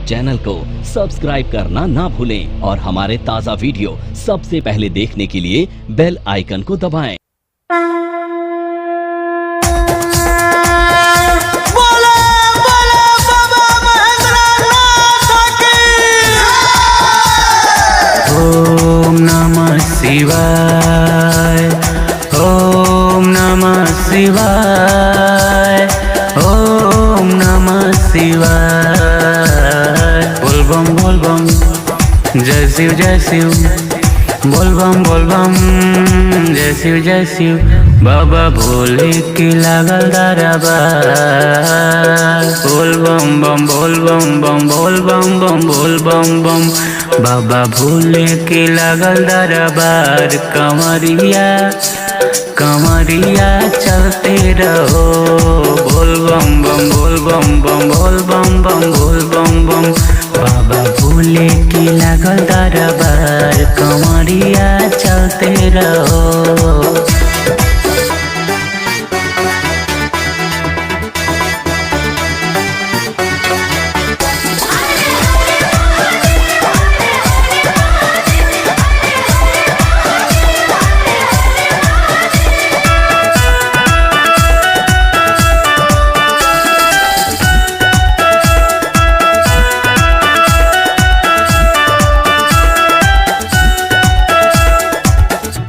Channel को subscribe करना ना भूलें और हमारे ताज़ा वीडियो सबसे पहले देखने के लिए बेल आइकन को दबाएं। ओम नमः शिवाय, ओम नमः शिवाय, ओम नमः शिवाय। बोल बम जय शिव जय शिव, बोल बम जय शिव। बाबा भोले के लागल दरबार। बोल बम बम बोल बम बाबा भोले के लागल दरबार। कमरिया चलते रहो। बोल बम बाबा भोले के लागल दरबार। कमरिया चलते रहो।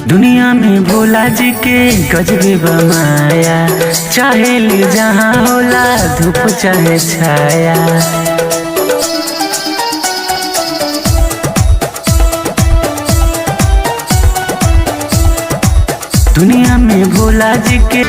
दुनिया में भोला जी के गजबे बमाया। चाहे ले जहाँ होला धूप चाहे छाया। दुनिया में भोला जी के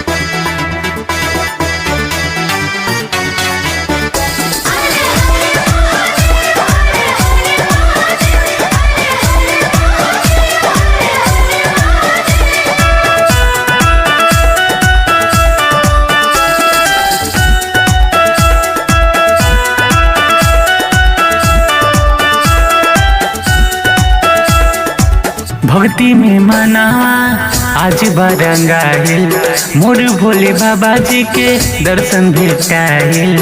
भक्ति में मनावा आज बरंगाइल। मोर भोले बाबा जी के दर्शन भेटाइल।